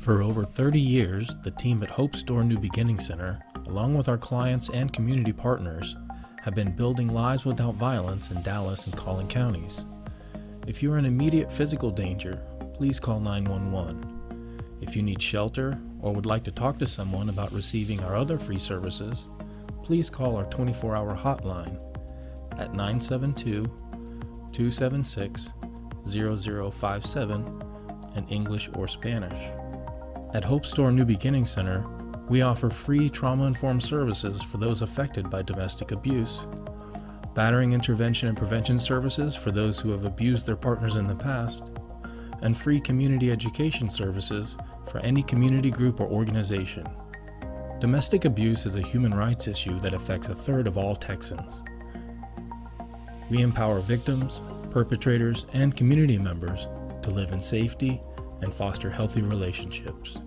For over 30 years, the team at Hope Store New Beginning Center, along with our clients and community partners, have been building lives without violence in Dallas and Collin counties. If you're in immediate physical danger, please call 911. If you need shelter or would like to talk to someone about receiving our other free services, please call our 24-hour hotline at 972-276-0057 in English or Spanish. At Hope Store New Beginning Center, we offer free trauma-informed services for those affected by domestic abuse, battering intervention and prevention services for those who have abused their partners in the past, and free community education services for any community group or organization. Domestic abuse is a human rights issue that affects a third of all Texans. We empower victims, perpetrators, and community members to live in safety and foster healthy relationships.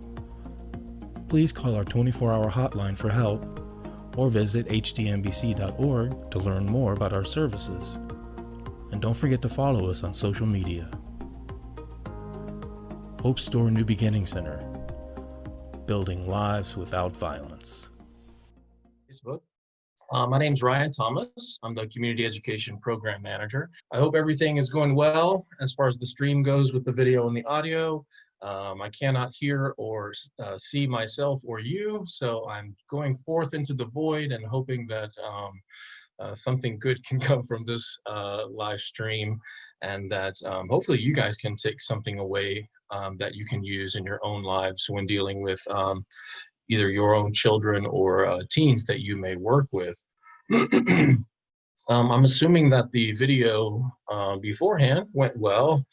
Please call our 24-hour hotline for help or visit hdmbc.org to learn more about our services. And don't forget to follow us on social media. Hope Store New Beginning Center, building lives without violence. Facebook. My name's Ryan Thomas. I'm the Community Education Program Manager. I hope everything is going well as far as the stream goes with the video and the audio. I cannot hear or see myself or you, so I'm going forth into the void and hoping that something good can come from this live stream, and that hopefully you guys can take something away that you can use in your own lives when dealing with either your own children or teens that you may work with. I'm assuming that the video beforehand went well,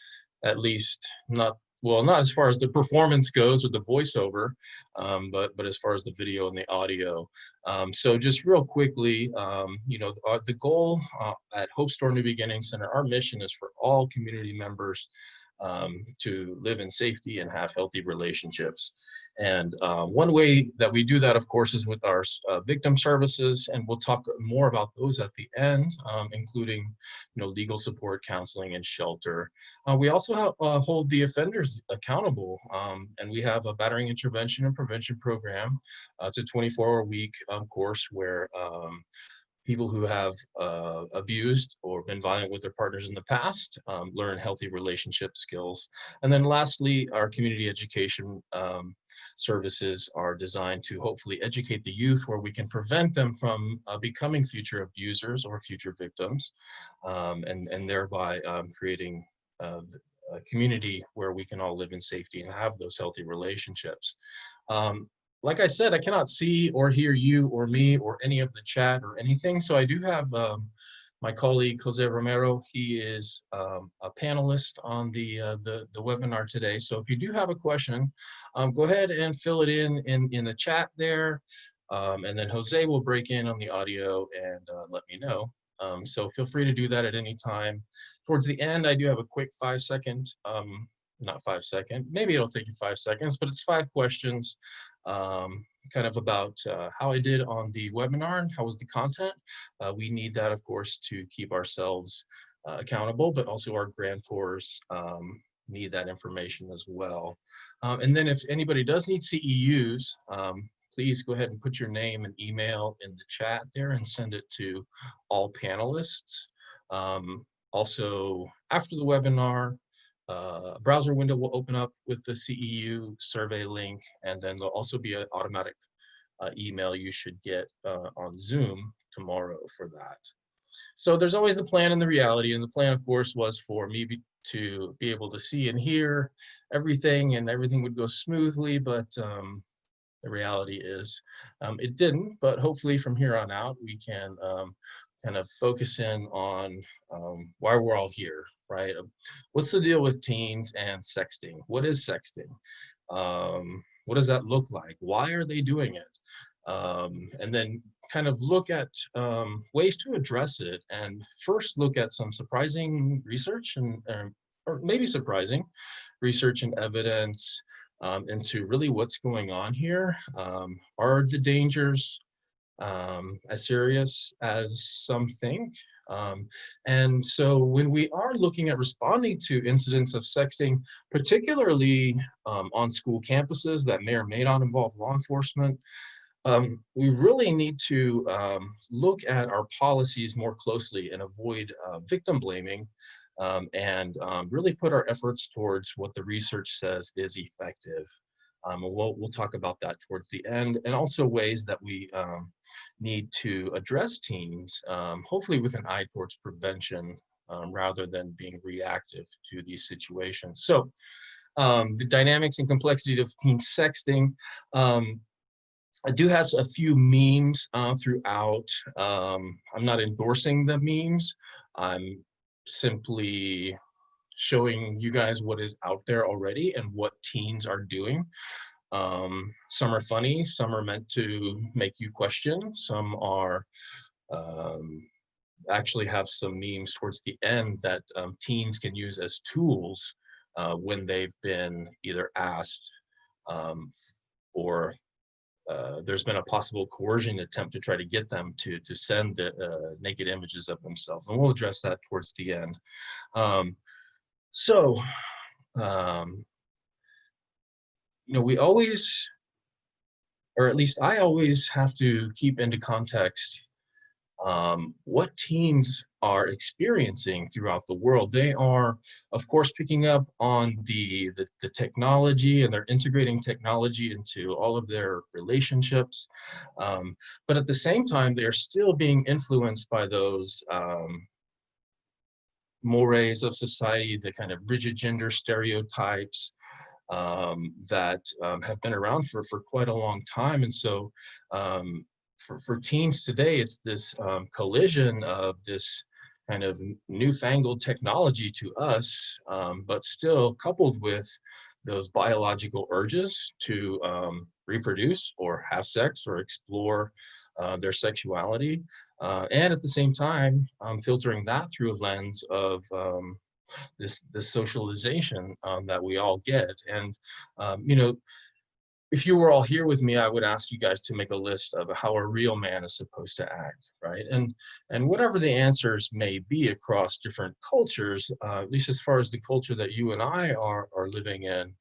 at least not as far as the performance goes with the voiceover, but as far as the video and the audio. So just real quickly, the goal at Hope Store New Beginning Center, our mission is for all community members to live in safety and have healthy relationships. And one way that we do that, of course, is with our victim services, and we'll talk more about those at the end, including, legal support, counseling, and shelter. We also hold the offenders accountable, and we have a battering intervention and prevention program. It's a 24-hour-a-week course where people who have abused or been violent with their partners in the past learn healthy relationship skills. And then lastly, our community education services are designed to hopefully educate the youth where we can prevent them from becoming future abusers or future victims, and thereby creating a community where we can all live in safety and have those healthy relationships. Like I said, I cannot see or hear you or me or any of the chat or anything. So I do have my colleague, Jose Romero. He is a panelist on the webinar today. So if you do have a question, go ahead and fill it in the chat there. And then Jose will break in on the audio and let me know. So feel free to do that at any time. Towards the end, I do have a quick 5-second, not 5 second, maybe it'll take you 5 seconds, but it's 5 questions. Kind of about how I did on the webinar and how was the content. We need that, of course, to keep ourselves accountable, but also our grantors need that information as well. And then if anybody does need CEUs, please go ahead and put your name and email in the chat there and send it to all panelists. Also, after the webinar, a browser window will open up with the CEU survey link, and then there'll also be an automatic email you should get on Zoom tomorrow for that. So there's always the plan and the reality, and the plan, of course, was for me to be able to see and hear everything, and everything would go smoothly, but the reality is it didn't. But hopefully from here on out, we can kind of focus in on why we're all here, right? What's the deal with teens and sexting? What is sexting? What does that look like? Why are they doing it? And then kind of look at ways to address it, and first look at some surprising research or maybe surprising research and evidence into really what's going on here. Are the dangers as serious as some think? And so when we are looking at responding to incidents of sexting, particularly on school campuses that may or may not involve law enforcement, we really need to look at our policies more closely and avoid victim blaming, and really put our efforts towards what the research says is effective. And we'll talk about that towards the end, and also ways that we need to address teens, hopefully with an eye towards prevention, rather than being reactive to these situations. So the dynamics and complexity of teen sexting. I do have a few memes throughout. I'm not endorsing the memes. I'm simply showing you guys what is out there already and what teens are doing. Some are funny, some are meant to make you question, some are actually have some memes towards the end that teens can use as tools when they've been either asked, or there's been a possible coercion attempt to try to get them to send the naked images of themselves. And we'll address that towards the end. So, we always, or at least I always, have to keep into context what teens are experiencing throughout the world. They are, of course, picking up on the technology, and they're integrating technology into all of their relationships. But at the same time, they're still being influenced by those mores of society, the kind of rigid gender stereotypes that have been around for quite a long time. And so for teens today, it's this collision of this kind of newfangled technology to us, but still coupled with those biological urges to reproduce or have sex or explore their sexuality, and at the same time filtering that through a lens of this socialization that we all get. And if you were all here with me, I would ask you guys to make a list of how a real man is supposed to act, right? And whatever the answers may be across different cultures, at least as far as the culture that you and I are living in,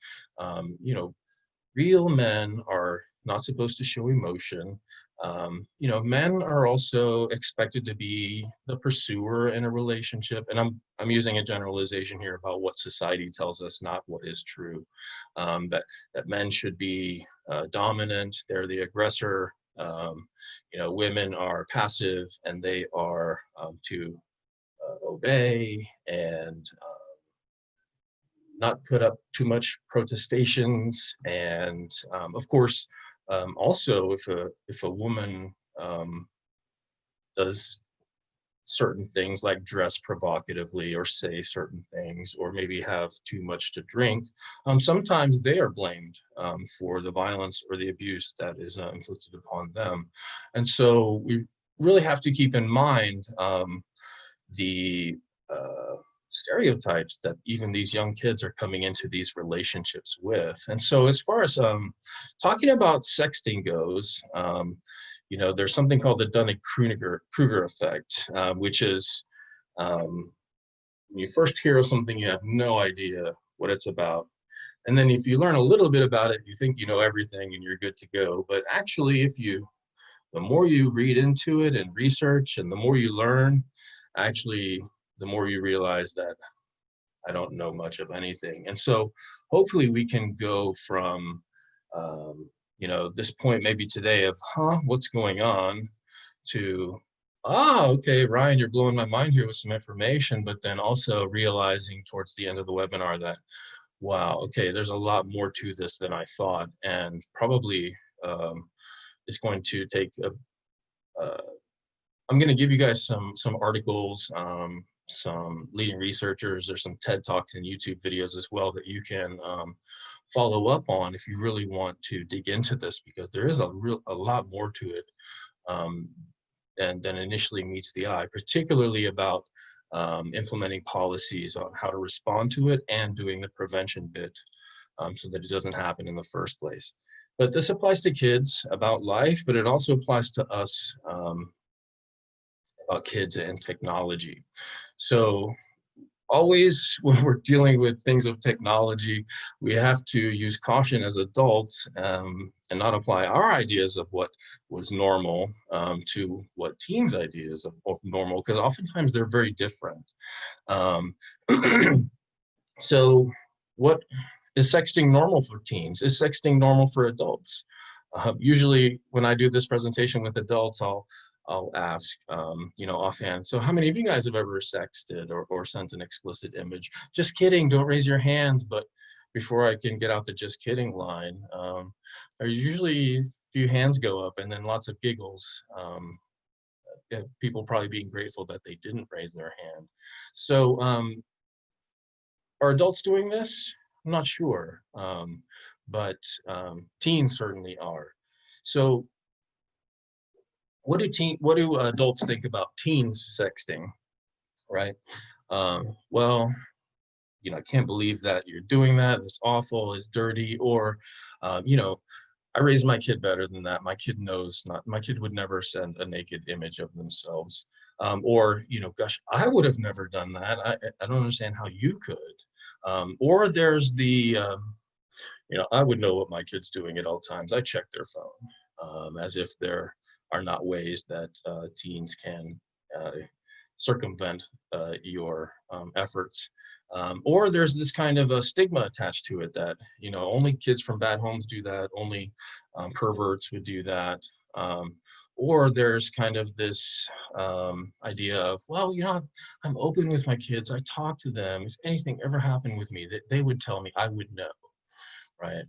real men are not supposed to show emotion. Men are also expected to be the pursuer in a relationship, and I'm using a generalization here about what society tells us, not what is true. That men should be dominant; they're the aggressor. Women are passive, and they are to obey and not put up too much protestations. And of course, also if a woman does certain things like dress provocatively or say certain things or maybe have too much to drink, sometimes they are blamed for the violence or the abuse that is inflicted upon them. And so we really have to keep in mind the stereotypes that even these young kids are coming into these relationships with. And so as far as talking about sexting goes, there's something called the Dunning-Kruger effect, which is when you first hear of something, you have no idea what it's about. And then if you learn a little bit about it, you think you know everything and you're good to go. But actually, the more you read into it and research and the more you learn, actually, the more you realize that I don't know much of anything. And so hopefully we can go from, this point maybe today of, what's going on, to, okay, Ryan, you're blowing my mind here with some information, but then also realizing towards the end of the webinar that, wow, okay, there's a lot more to this than I thought, and probably it's going to take I'm going to give you guys some articles, some leading researchers. There's some TED Talks and YouTube videos as well that you can follow up on if you really want to dig into this, because there is a lot more to it than initially meets the eye, particularly about implementing policies on how to respond to it and doing the prevention bit so that it doesn't happen in the first place. But this applies to kids about life, but it also applies to us kids and technology. So always when we're dealing with things of technology, we have to use caution as adults, and not apply our ideas of what was normal to what teens' ideas of normal, because oftentimes they're very different. Um, so what is sexting normal for teens? Is sexting normal for adults? Usually when I do this presentation with adults, I'll ask, offhand, so how many of you guys have ever sexted or sent an explicit image? Just kidding, don't raise your hands. But before I can get out the just kidding line, there's usually a few hands go up and then lots of giggles. People probably being grateful that they didn't raise their hand. So are adults doing this? I'm not sure, but teens certainly are. So what do adults think about teens sexting, right? Well, I can't believe that you're doing that. It's awful, it's dirty, or, I raised my kid better than that. My kid knows not, my kid would never send a naked image of themselves. Or, gosh, I would have never done that. I don't understand how you could. Or there's the, I would know what my kid's doing at all times. I check their phone, as if there are not ways that teens can circumvent your efforts. Or there's this kind of a stigma attached to it that, only kids from bad homes do that, only perverts would do that. Or there's kind of this idea of, well, I'm open with my kids. I talk to them. If anything ever happened with me, they would tell me, I would know, right?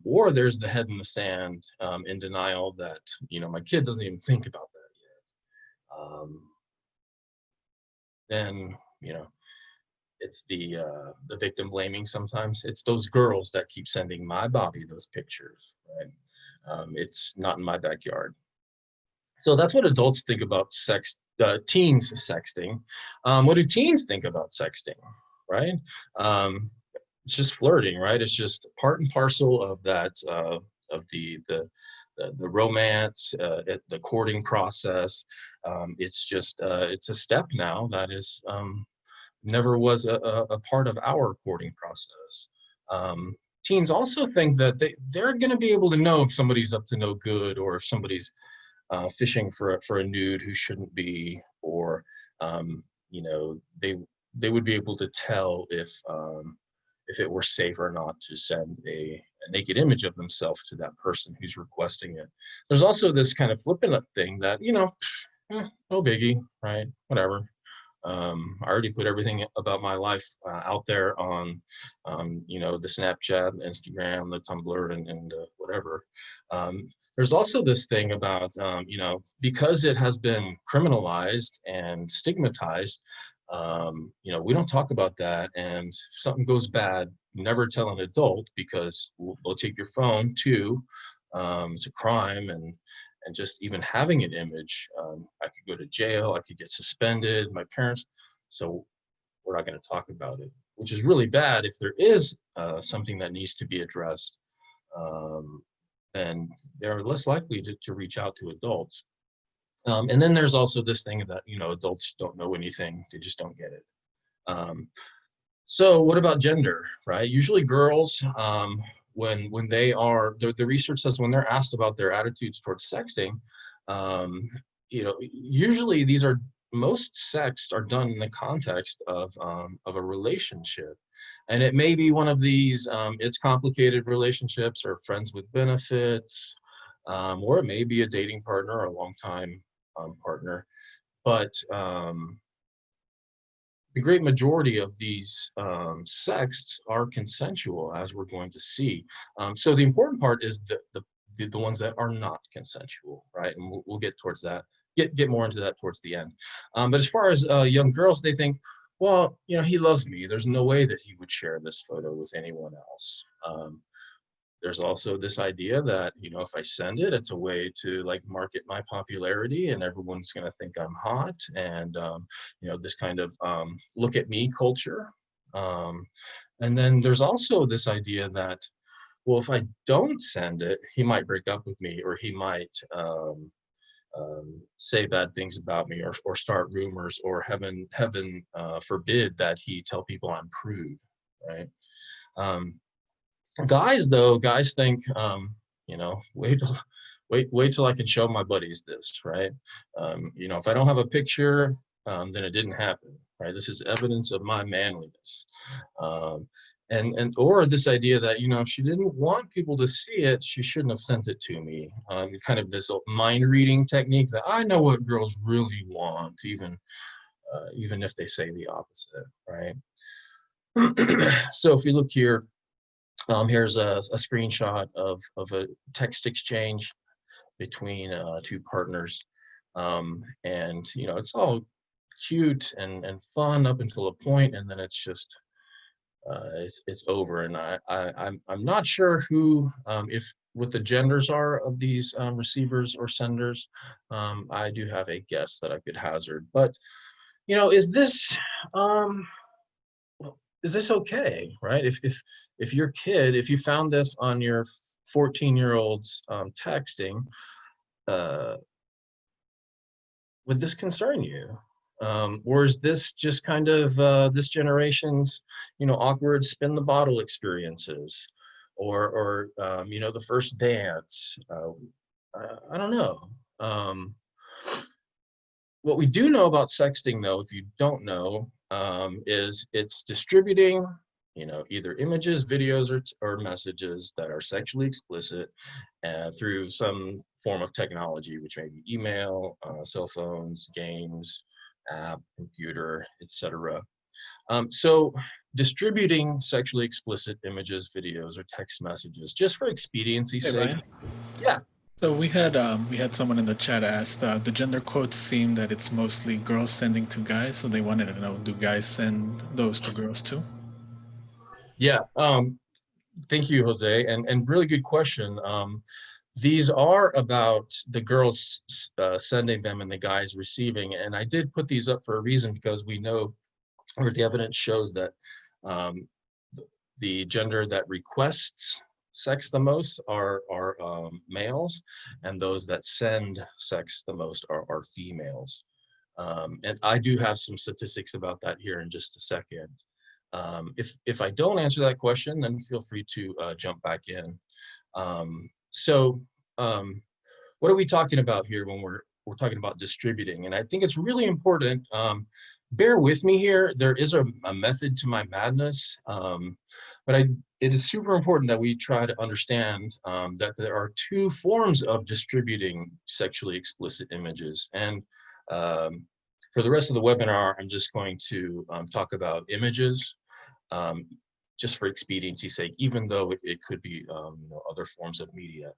Or there's the head in the sand, in denial that, my kid doesn't even think about that yet. Then, it's the victim blaming sometimes. It's those girls that keep sending my Bobby those pictures, right? It's not in my backyard. So that's what adults think about teens sexting. What do teens think about sexting, right? It's just flirting, right? It's just part and parcel of that, of the romance, the courting process. It's just, it's a step now that is, never was a part of our courting process. Teens also think that they're going to be able to know if somebody's up to no good, or if somebody's fishing for a nude who shouldn't be, or they would be able to tell if it were safe or not to send a naked image of themselves to that person who's requesting it. There's also this kind of flippant thing that, no biggie, right? Whatever. I already put everything about my life out there on, the Snapchat, Instagram, the Tumblr, and whatever. There's also this thing about, because it has been criminalized and stigmatized, we don't talk about that. And if something goes bad, never tell an adult, because they'll take your phone too. It's a crime, and just even having an image, I could go to jail, I could get suspended, my parents. So we're not going to talk about it, which is really bad. If there is something that needs to be addressed, then they're less likely to reach out to adults. And then there's also this thing that, adults don't know anything, they just don't get it. So what about gender, right? Usually girls, when they are, the research says when they're asked about their attitudes towards sexting, usually most sext are done in the context of a relationship. And it may be one of these, it's complicated relationships, or friends with benefits, or it may be a dating partner or a longtime partner. But the great majority of these sexts are consensual, as we're going to see. So the important part is the ones that are not consensual, right? And we'll get towards that, get more into that towards the end. But as far as young girls, they think, well, he loves me. There's no way that he would share this photo with anyone else. There's also this idea that, if I send it, it's a way to market my popularity, and everyone's going to think I'm hot, and, this kind of look at me culture. And then there's also this idea that, well, if I don't send it, he might break up with me, or he might, say bad things about me, or start rumors, or heaven forbid that he tell people I'm prude, right? Um, guys think, wait till I can show my buddies this, right? If I don't have a picture, then it didn't happen, right? This is evidence of my manliness. Um, and or this idea that, if she didn't want people to see it, she shouldn't have sent it to me. Kind of this mind reading technique that I know what girls really want, even if they say the opposite, right? So if you look here, here's a screenshot of a text exchange between two partners. And it's all cute and fun up until a point, and then it's over. And I'm not sure who, if what the genders are of these receivers or senders. I do have a guess that I could hazard, but is this um, is this okay, right? If your kid, if you found this on your 14-year-old's texting, uh, would this concern you? Or is this just kind of this generation's, awkward spin the bottle experiences, or the first dance? I don't know. What we do know about sexting, though, if you don't know, is it's distributing, either images, videos, or messages that are sexually explicit through some form of technology, which may be email, cell phones, games, app, computer, etc. So distributing sexually explicit images, videos, or text messages, just for expediency's Hey, sake. Ryan. Yeah. So we had someone in the chat asked, the gender quotes seem that it's mostly girls sending to guys, so they wanted to know, do guys send those to girls too? Yeah. Thank you, Jose, and really good question. These are about the girls sending them and the guys receiving, and I did put these up for a reason, because we know, or the evidence shows, that um, the gender that requests sex the most are males, and those that send sex the most are females. And I do have some statistics about that here in just a second. If I don't answer that question, then feel free to jump back in. So what are we talking about here when we're talking about distributing? And I think it's really important. Bear with me here. There is a method to my madness, but it is super important that we try to understand that there are two forms of distributing sexually explicit images. And for the rest of the webinar, I'm just going to talk about images, just for expediency's sake, even though it could be other forms of media.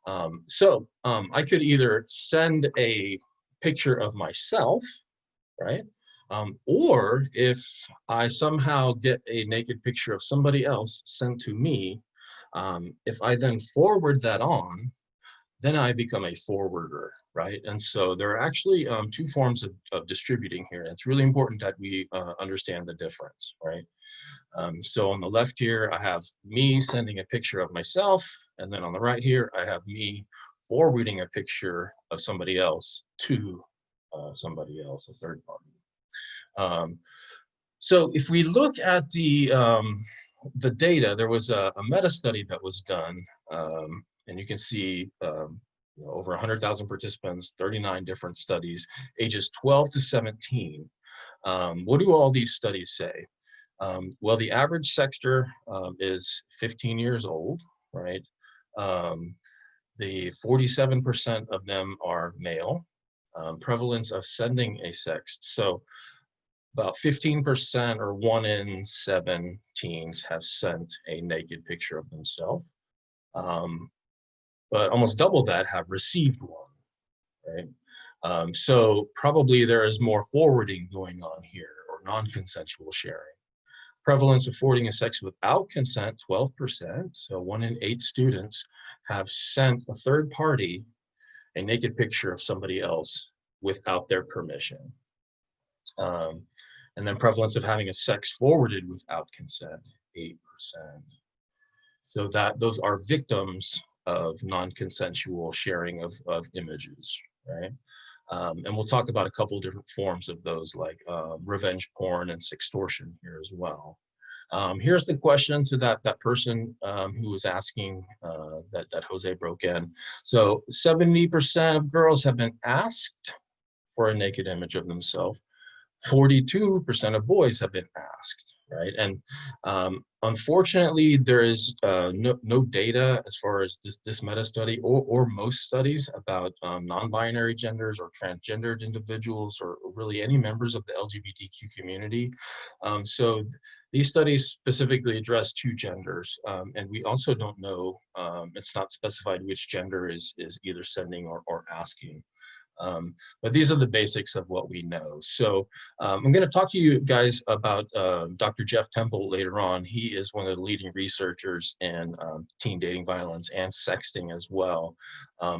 I could either send a picture of myself, right? Or if I somehow get a naked picture of somebody else sent to me, if I then forward that on, then I become a forwarder, right? And so there are actually two forms of distributing here. And it's really important that we understand the difference, right? So on the left here, I have me sending a picture of myself, and then on the right here, I have me forwarding a picture of somebody else to somebody else, a third party. So if we look at the data, there was a meta study that was done, and you can see over 100,000 participants, 39 different studies, ages 12 to 17. What do all these studies say? Well, the average sexter is 15 years old, right? The 47% of them are male. Prevalence of sending a sext. So about 15%, or 1 in 7 teens, have sent a naked picture of themselves. But almost double that have received one, right? So probably there is more forwarding going on here, or non-consensual sharing. Prevalence of forwarding a sex without consent, 12%. So 1 in 8 students have sent a third party a naked picture of somebody else without their permission. And then prevalence of having a sex forwarded without consent, 8%. So those are victims of non-consensual sharing of images, right? And we'll talk about a couple of different forms of those, like revenge porn and sextortion here as well. Here's the question to that person who was asking that Jose broke in. So 70% of girls have been asked for a naked image of themselves. 42% of boys have been asked, right? And unfortunately, there is no data as far as this meta study or most studies about non-binary genders or transgendered individuals or really any members of the LGBTQ community. So these studies specifically address two genders, and we also don't know, it's not specified which gender is either sending or asking. But these are the basics of what we know. So I'm going to talk to you guys about Dr. Jeff Temple later on. He is one of the leading researchers in teen dating violence and sexting as well.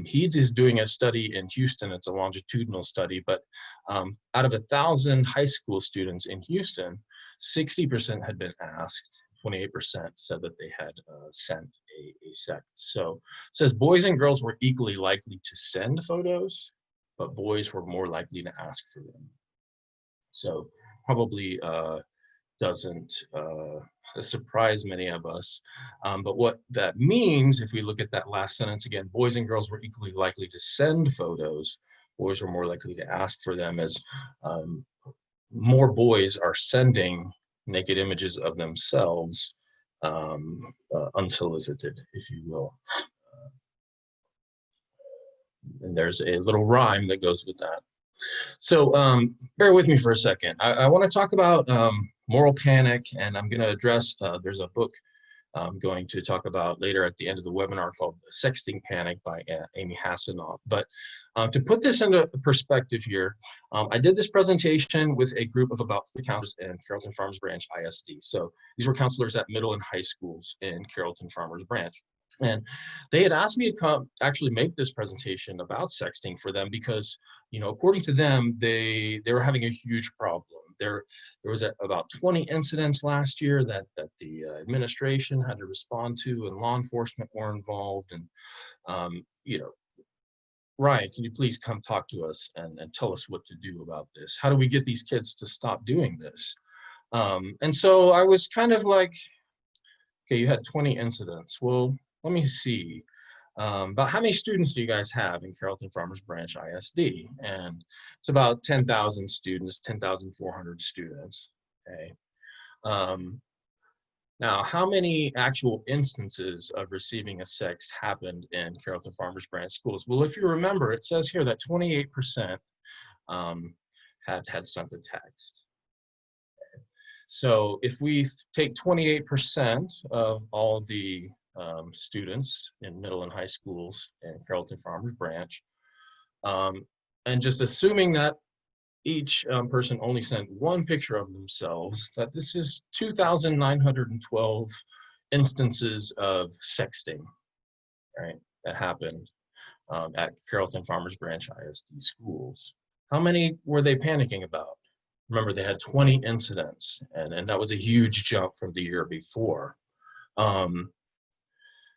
He is doing a study in Houston. It's a longitudinal study, but out of 1,000 high school students in Houston, 60% had been asked. 28% said that they had sent a sext. So it says boys and girls were equally likely to send photos, but boys were more likely to ask for them. So probably doesn't surprise many of us. But what that means, if we look at that last sentence again, boys and girls were equally likely to send photos. Boys were more likely to ask for them, as more boys are sending naked images of themselves unsolicited, if you will. And there's a little rhyme that goes with that. So bear with me for a second. I want to talk about moral panic, and I'm going to address, there's a book I'm going to talk about later at the end of the webinar called Sexting Panic by Amy Hasanoff. But to put this into perspective here, I did this presentation with a group of about 3 counselors in Carrollton Farmers Branch ISD. So these were counselors at middle and high schools in Carrollton Farmers Branch. And they had asked me to come actually make this presentation about sexting for them because, you know, according to them, they were having a huge problem. There was about 20 incidents last year that the administration had to respond to, and law enforcement were involved. And, you know, Ryan, can you please come talk to us and tell us what to do about this? How do we get these kids to stop doing this? And so I was kind of like, okay, you had 20 incidents. Well, let me see. About how many students do you guys have in Carrollton Farmers Branch ISD? And it's about 10,000 students, 10,400 students, okay? Now, how many actual instances of receiving a sext happened in Carrollton Farmers Branch schools? Well, if you remember, it says here that 28% had sent a text. Okay. So if we take 28% of all the students in middle and high schools in Carrollton Farmers Branch, and just assuming that each person only sent one picture of themselves, that this is 2,912 instances of sexting, right, that happened at Carrollton Farmers Branch ISD schools. How many were they panicking about? Remember, they had 20 incidents, and that was a huge jump from the year before.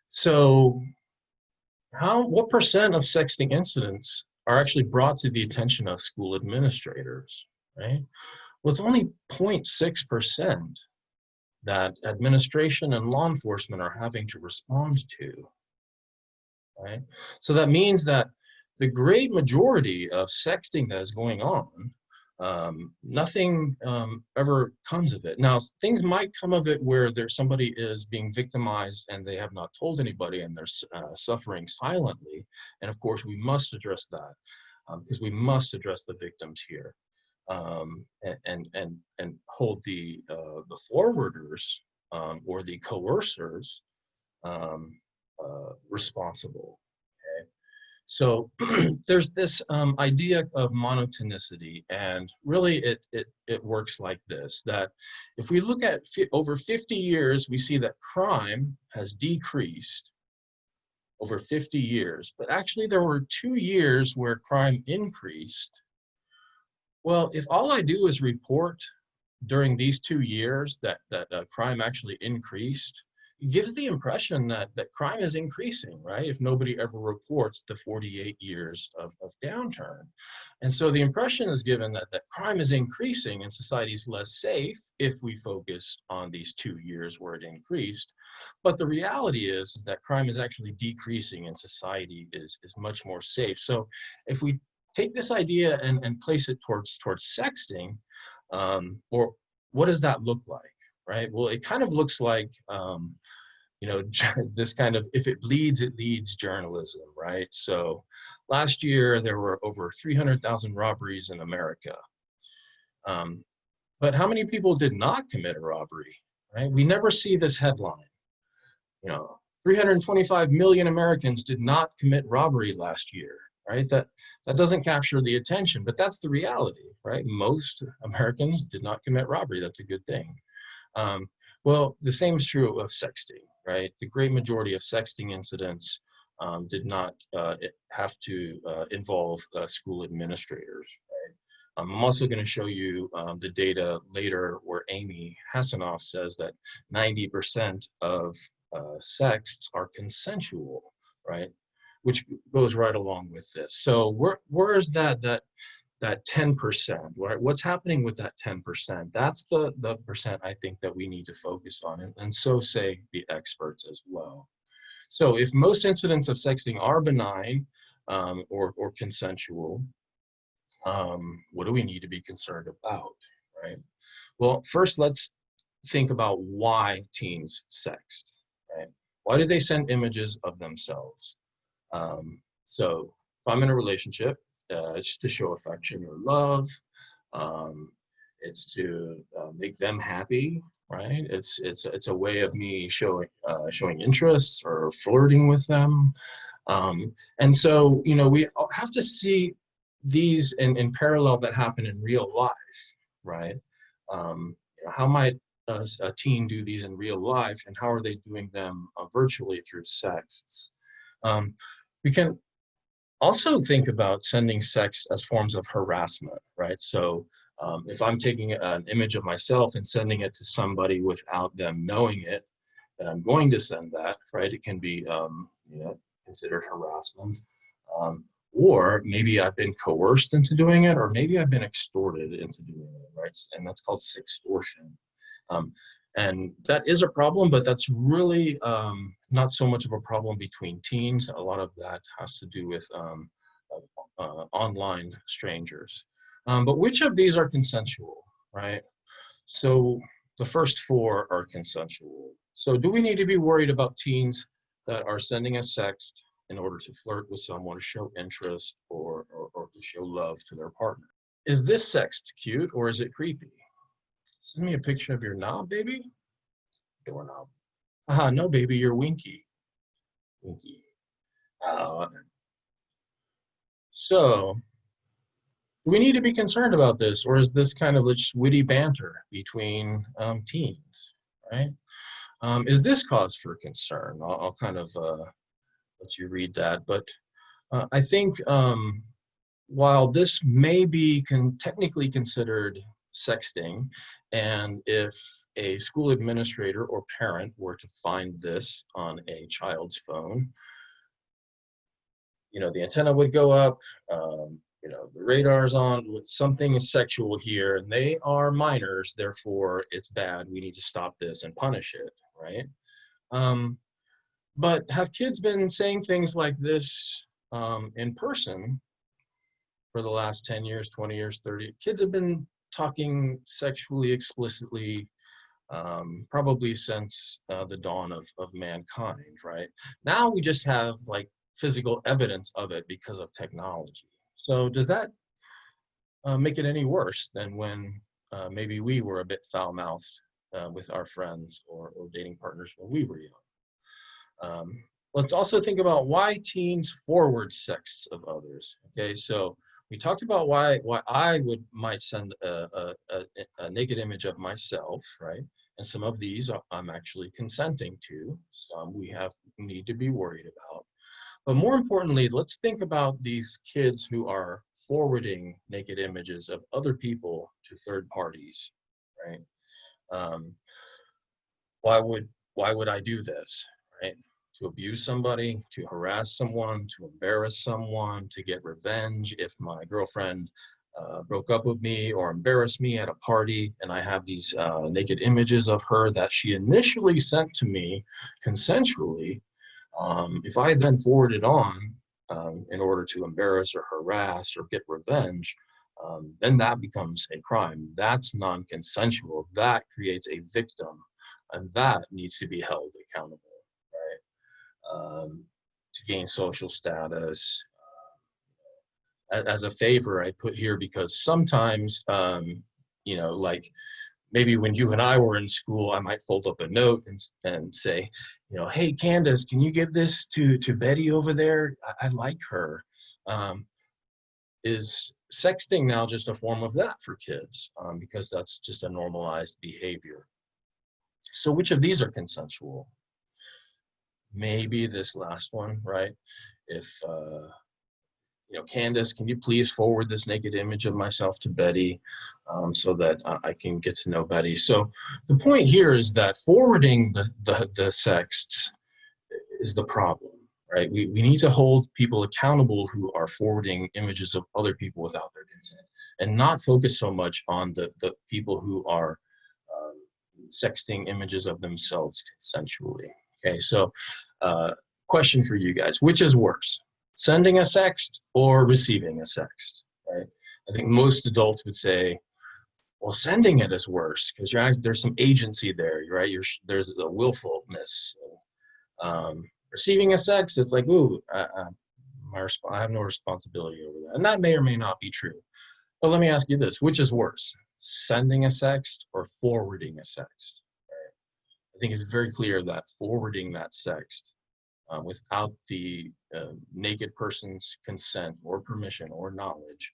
So what percent of sexting incidents are actually brought to the attention of school administrators, right? Well, it's only 0.6% that administration and law enforcement are having to respond to, right? So that means that the great majority of sexting that is going on, nothing ever comes of it. Now, things might come of it where somebody is being victimized and they have not told anybody and they're suffering silently. And of course, we must address that because we must address the victims here and hold the forwarders or the coercers responsible. So there's this idea of monotonicity, and really it works like this, that if we look at over 50 years, we see that crime has decreased over 50 years, but actually there were 2 years where crime increased. Well, if all I do is report during these 2 years that crime actually increased, gives the impression that crime is increasing, right? If nobody ever reports the 48 years of downturn. And so the impression is given that crime is increasing and society's less safe if we focus on these 2 years where it increased. But the reality is that crime is actually decreasing and society is much more safe. So if we take this idea and place it towards sexting, or what does that look like? Right? Well, it kind of looks like, you know, this kind of, if it bleeds, it leads journalism, right? So last year, there were over 300,000 robberies in America. But how many people did not commit a robbery, right? We never see this headline. You know, 325 million Americans did not commit robbery last year, right? That doesn't capture the attention, but that's the reality, right? Most Americans did not commit robbery. That's a good thing. Well, the same is true of sexting, right? The great majority of sexting incidents did not have to involve school administrators, right? I'm also going to show you the data later where Amy Hassanoff says that 90% of sexts are consensual, right? Which goes right along with this. So where is that 10%, right? What's happening with that 10%? That's the percent I think that we need to focus on, and so say the experts as well. So if most incidents of sexting are benign or consensual, what do we need to be concerned about, right? Well, first let's think about why teens sext, right? Why do they send images of themselves? So if I'm in a relationship, it's to show affection or love. It's to make them happy, right? It's a way of me showing interest or flirting with them. And so, you know, we have to see these in parallel that happen in real life, right? How might a teen do these in real life, and how are they doing them virtually through sexts? We can also think about sending sex as forms of harassment, right? So if I'm taking an image of myself and sending it to somebody without them knowing it, then I'm going to send that, right? It can be, you know, considered harassment. Or maybe I've been coerced into doing it, or maybe I've been extorted into doing it, right? And that's called sextortion. And that is a problem, but that's really not so much of a problem between teens. A lot of that has to do with online strangers. But which of these are consensual, right? So the first four are consensual. So do we need to be worried about teens that are sending a sext in order to flirt with someone, show interest, or to show love to their partner? Is this sext cute or is it creepy? Send me a picture of your knob, baby. Doorknob. Aha, no, baby, you're winky. Winky. So, do we need to be concerned about this, or is this kind of just witty banter between teens, right? Is this cause for concern? I'll kind of let you read that, but I think while this may be technically considered sexting, and if a school administrator or parent were to find this on a child's phone, you know, the antenna would go up, you know, the radar's on, something is sexual here, and they are minors, therefore it's bad, we need to stop this and punish it, right? But have kids been saying things like this in person for the last 10 years, 20 years, 30? Kids have been talking sexually explicitly probably since the dawn of mankind, right? Now we just have like physical evidence of it because of technology. So does that make it any worse than when maybe we were a bit foul-mouthed with our friends or dating partners when we were young? Let's also think about why teens forward sex of others. Okay, so we talked about why I might send a naked image of myself, right? And some of these I'm actually consenting to. Some we need to be worried about. But more importantly, let's think about these kids who are forwarding naked images of other people to third parties, right? Why would why would I do this, right? To abuse somebody, to harass someone, to embarrass someone, to get revenge if my girlfriend broke up with me or embarrassed me at a party, and I have these naked images of her that she initially sent to me consensually. If I then forward it on in order to embarrass or harass or get revenge, then that becomes a crime. That's non-consensual. That creates a victim, and that needs to be held accountable, right? To gain social status. As a favor, I put here because sometimes, like maybe when you and I were in school, I might fold up a note and say, hey, Candace, can you give this to Betty over there? I like her. Is sexting now just a form of that for kids? Because that's just a normalized behavior. So which of these are consensual? Maybe this last one, right? If, Candace, can you please forward this naked image of myself to Betty so that I can get to know Betty? So the point here is that forwarding the sexts is the problem, right? We need to hold people accountable who are forwarding images of other people without their consent, and not focus so much on the people who are sexting images of themselves consensually. Okay, so question for you guys, which is worse? Sending a sext or receiving a sext, right? I think most adults would say, well, sending it is worse because there's some agency there, right? There's a willfulness. Receiving a sext, it's like, ooh, I have no responsibility over that. And that may or may not be true. But let me ask you this, which is worse, sending a sext or forwarding a sext? Right? I think it's very clear that forwarding that sext without the naked person's consent or permission or knowledge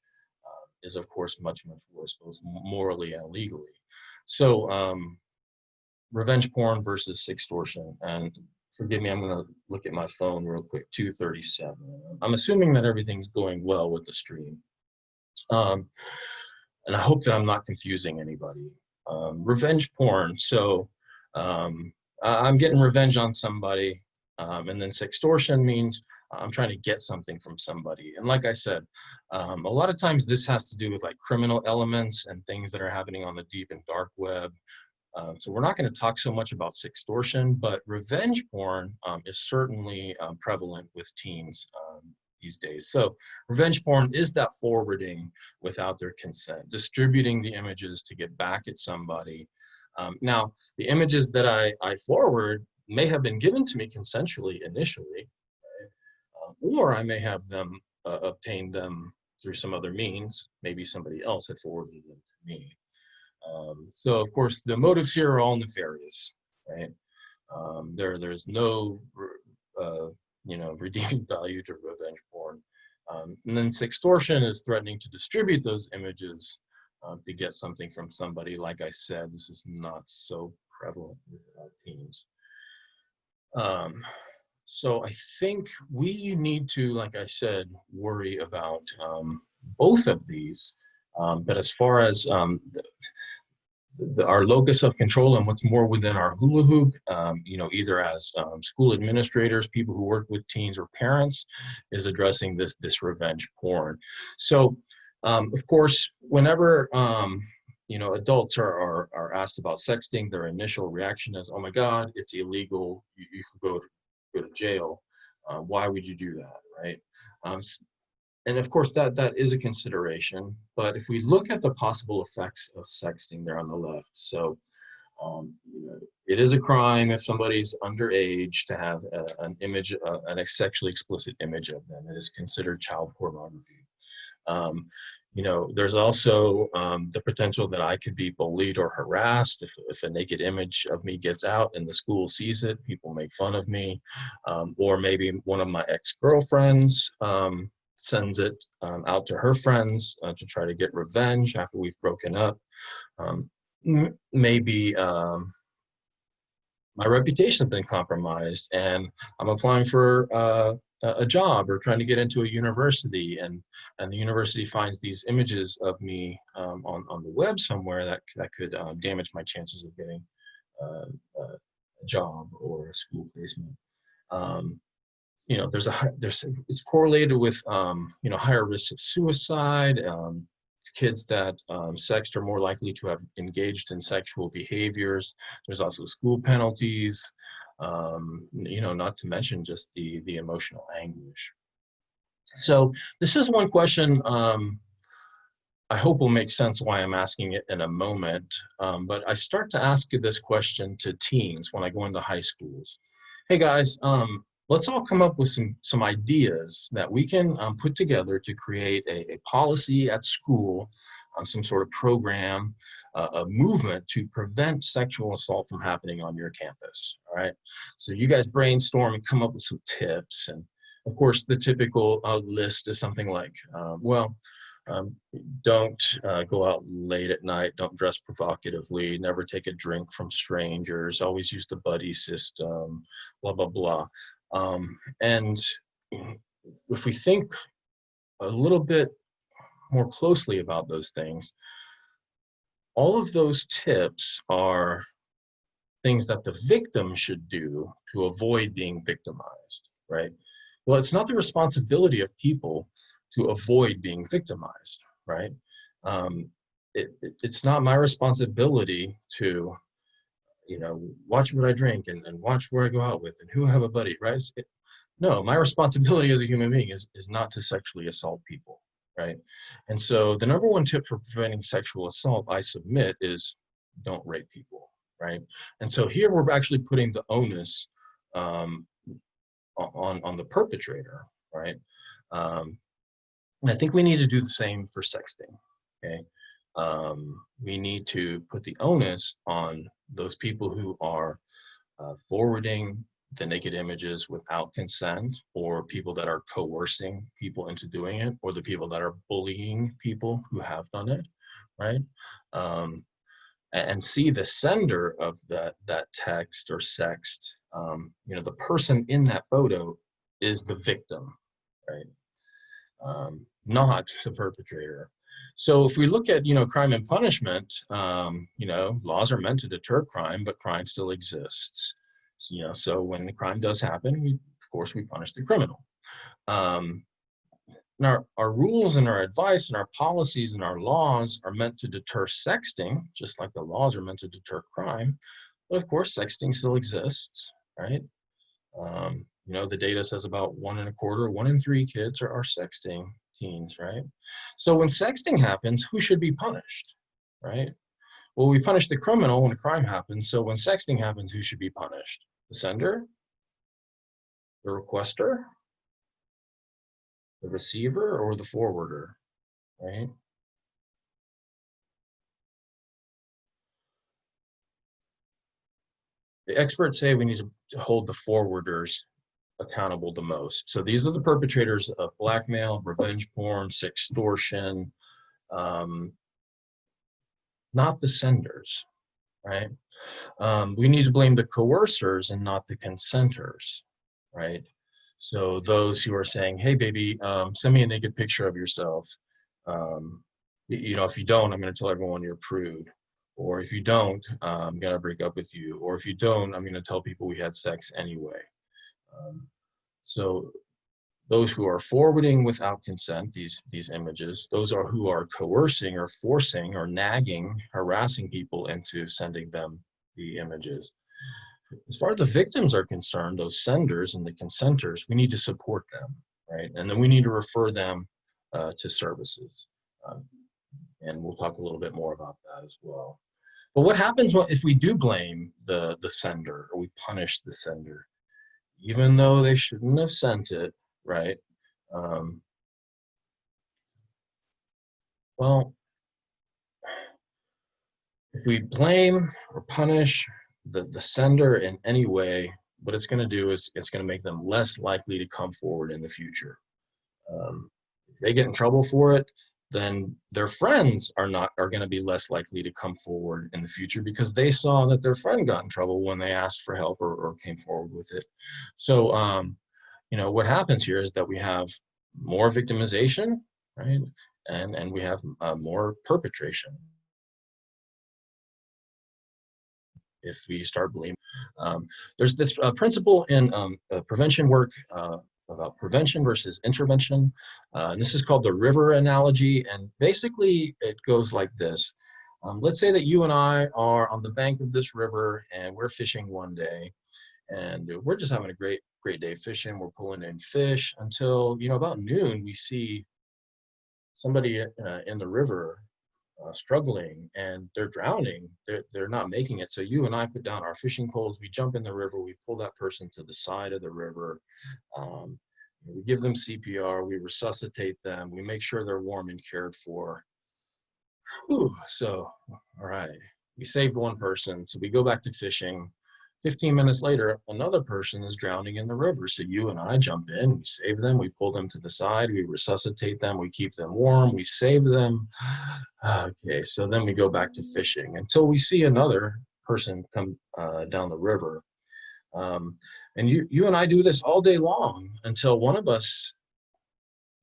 is of course much worse, both morally and legally. So revenge porn versus sextortion. And forgive me, I'm going to look at my phone real quick. 2:37. I'm assuming that everything's going well with the stream, and I hope that I'm not confusing anybody. Revenge porn. So I'm getting revenge on somebody. And then sextortion means I'm trying to get something from somebody. And like I said, a lot of times this has to do with like criminal elements and things that are happening on the deep and dark web. So we're not going to talk so much about sextortion, but revenge porn is certainly prevalent with teens these days. So revenge porn is that forwarding without their consent, distributing the images to get back at somebody. Now, the images that I forward may have been given to me consensually initially, right? Or I may have them obtained them through some other means. Maybe somebody else had forwarded them to me. So of course the motives here are all nefarious, right? There's no redeeming value to revenge porn. And then sextortion is threatening to distribute those images to get something from somebody. Like I said, this is not so prevalent with teens. So I think we need to, like I said, worry about both of these. But as far as our locus of control and what's more within our hula hoop, either as school administrators, people who work with teens, or parents, is addressing this revenge porn. So, of course, whenever adults are asked about sexting, their initial reaction is, "Oh my God, it's illegal. You could go to jail. Why would you do that?" Right? And of course, that is a consideration. But if we look at the possible effects of sexting there on the left, so it is a crime if somebody's underage to have an image, a sexually explicit image of them. It is considered child pornography. There's also the potential that I could be bullied or harassed if a naked image of me gets out and the school sees it. People make fun of me, or maybe one of my ex-girlfriends sends it out to her friends to try to get revenge after we've broken up. Maybe my reputation has been compromised and I'm applying for a job or trying to get into a university, and the university finds these images of me on the web somewhere that could damage my chances of getting a job or a school placement. You know, it's correlated with you know, higher risks of suicide. Kids that sext are more likely to have engaged in sexual behaviors. There's also school penalties. You know, not to mention just the emotional anguish. So this is one question. I hope will make sense why I'm asking it in a moment. But I start to ask this question to teens when I go into high schools. Hey guys, let's all come up with some ideas that we can put together to create a policy at school, some sort of program, a movement to prevent sexual assault from happening on your campus. All right. So you guys brainstorm and come up with some tips. And of course, the typical list is something like, well, don't go out late at night, don't dress provocatively, never take a drink from strangers, always use the buddy system, blah, blah, blah. And if we think a little bit more closely about those things, all of those tips are things that the victim should do to avoid being victimized, right? Well, it's not the responsibility of people to avoid being victimized, right? It's not my responsibility to, you know, watch what I drink and watch where I go out with and who I have a buddy, right? No, my responsibility as a human being is not to sexually assault people, right? And so the number one tip for preventing sexual assault, I submit, is don't rape people, right? And so here we're actually putting the onus on the perpetrator, right? And I think we need to do the same for sexting, okay? We need to put the onus on those people who are forwarding the naked images without consent, or people that are coercing people into doing it, or the people that are bullying people who have done it, right? And see the sender of that text or sext, you know, the person in that photo is the victim, right? Not the perpetrator. So if we look at, you know, crime and punishment, you know, laws are meant to deter crime, but crime still exists. So, you know, so when the crime does happen, of course, we punish the criminal. And our rules and our advice and our policies and our laws are meant to deter sexting, just like the laws are meant to deter crime. But of course, sexting still exists, right? You know, the data says about 1 1/4, 1 in 3 kids are sexting teens, right? So when sexting happens, who should be punished, right? Well, we punish the criminal when a crime happens. So when sexting happens, who should be punished? The sender, the requester, the receiver, or the forwarder, right? The experts say we need to hold the forwarders accountable the most. So these are the perpetrators of blackmail, revenge porn, sextortion, not the senders, right? We need to blame the coercers and not the consenters, right? So those who are saying, hey, baby, send me a naked picture of yourself. You know, if you don't, I'm going to tell everyone you're a prude. Or if you don't, I'm going to break up with you. Or if you don't, I'm going to tell people we had sex anyway. So those who are forwarding without consent, these images, those are who are coercing or forcing or nagging, harassing people into sending them the images. As far as the victims are concerned, those senders and the consenters, we need to support them, right? And then we need to refer them to services. And we'll talk a little bit more about that as well. But what happens if we do blame the sender, or we punish the sender, even though they shouldn't have sent it, right? Well, if we blame or punish the sender in any way, what it's going to do is it's going to make them less likely to come forward in the future. If they get in trouble for it, then their friends are going to be less likely to come forward in the future, because they saw that their friend got in trouble when they asked for help or came forward with it. So, you know, what happens here is that we have more victimization, right? And we have more perpetration. if we start blaming. There's this principle in prevention work about prevention versus intervention. And this is called the river analogy. And basically it goes like this. Let's say that you and I are on the bank of this river and we're fishing one day, and we're just having a great day fishing. We're pulling in fish until, about noon, we see somebody in the river struggling, and they're drowning. They're not making it. So you and I put down our fishing poles, we jump in the river, we pull that person to the side of the river. We give them CPR, we resuscitate them, we make sure they're warm and cared for. Whew. So, all right, we saved one person. So we go back to fishing. 15 minutes later, another person is drowning in the river. So you and I jump in, we save them, we pull them to the side, we resuscitate them, we keep them warm, we save them. Okay, so then we go back to fishing until we see another person come down the river. And you and I do this all day long until one of us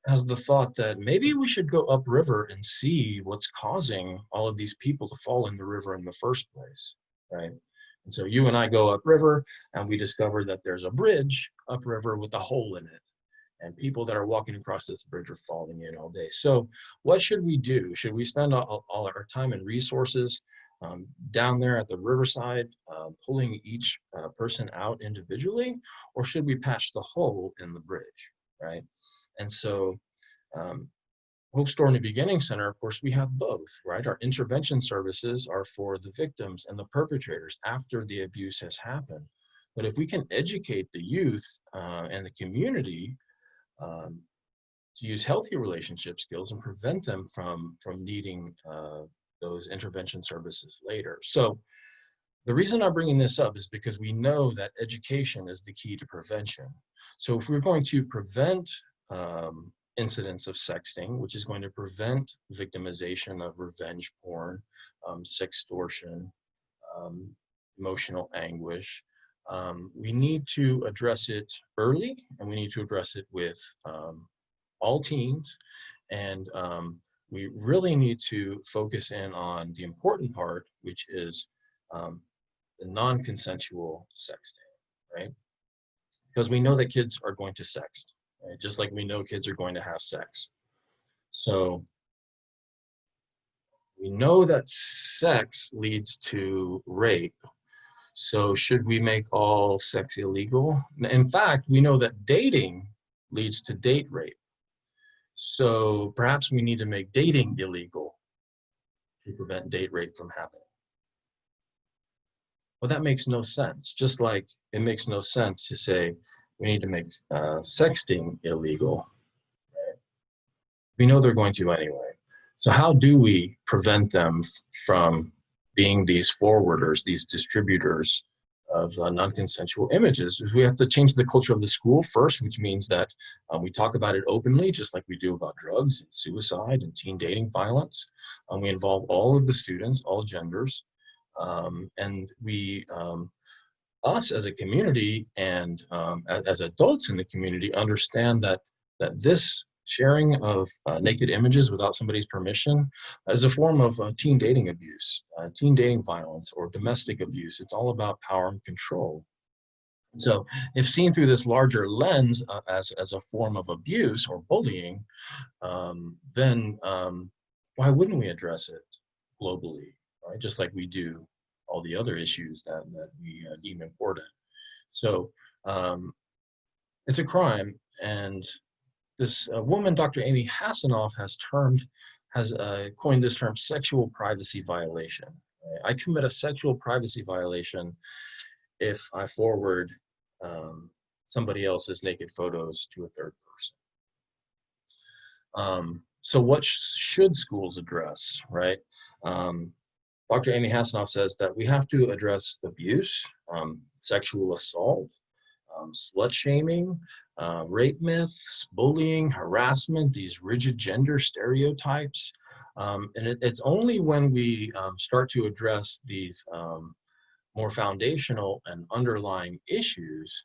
has the thought that maybe we should go upriver and see what's causing all of these people to fall in the river in the first place, right? And so you and I go upriver, and we discover that there's a bridge upriver with a hole in it, and people that are walking across this bridge are falling in all day. So what should we do? Should we spend all our time and resources down there at the riverside, pulling each person out individually, or should we patch the hole in the bridge, right? And so Hope Store New Beginning Center, of course, we have both, right? Our intervention services are for the victims and the perpetrators after the abuse has happened. But if we can educate the youth and the community to use healthy relationship skills and prevent them from needing those intervention services later. So the reason I'm bringing this up is because we know that education is the key to prevention. So if we're going to prevent incidents of sexting, which is going to prevent victimization of revenge porn, sextortion, emotional anguish, we need to address it early, and we need to address it with all teens. And we really need to focus in on the important part, which is the non-consensual sexting, right? Because we know that kids are going to sext, right? Just like we know kids are going to have sex. So we know that sex leads to rape. So should we make all sex illegal? In fact, we know that dating leads to date rape. So perhaps we need to make dating illegal to prevent date rape from happening. Well, that makes no sense. Just like it makes no sense to say we need to make sexting illegal. Right? We know they're going to anyway. So how do we prevent them from being these forwarders, these distributors of non-consensual images? We have to change the culture of the school first, which means that we talk about it openly, just like we do about drugs and suicide and teen dating violence. We involve all of the students, all genders. And we, us as a community and as adults in the community, understand that this sharing of naked images without somebody's permission is a form of teen dating abuse, teen dating violence, or domestic abuse. It's all about power and control. So if seen through this larger lens as a form of abuse or bullying, then why wouldn't we address it globally? Right? Just like we do all the other issues that we deem important. So it's a crime, and this woman, Dr. Amy Hasanoff, has coined this term sexual privacy violation. Right? I commit a sexual privacy violation if I forward somebody else's naked photos to a third person. So what should schools address, right? Dr. Amy Hasanoff says that we have to address abuse, sexual assault, slut shaming, rape myths, bullying, harassment, these rigid gender stereotypes. And it's only when we start to address these more foundational and underlying issues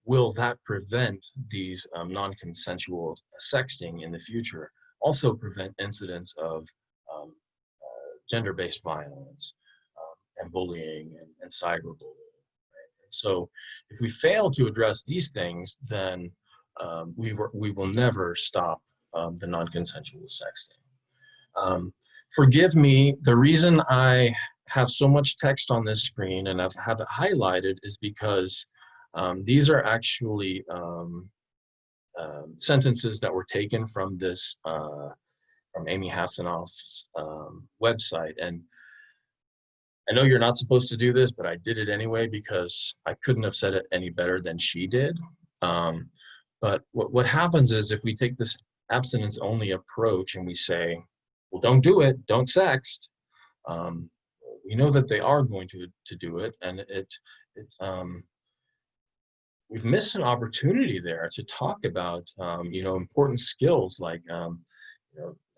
will that prevent these non-consensual sexting in the future, also prevent incidents of gender-based violence, bullying and cyberbullying. Right? So if we fail to address these things, then we will never stop the non-consensual sexting. Forgive me, the reason I have so much text on this screen and I've have it highlighted is because these are actually sentences that were taken from this from Amy Hassanoff's website. And I know you're not supposed to do this, but I did it anyway because I couldn't have said it any better than she did. But what happens is if we take this abstinence only approach and we say, well, don't do it, don't sext, we know that they are going to do it, and we've missed an opportunity there to talk about important skills like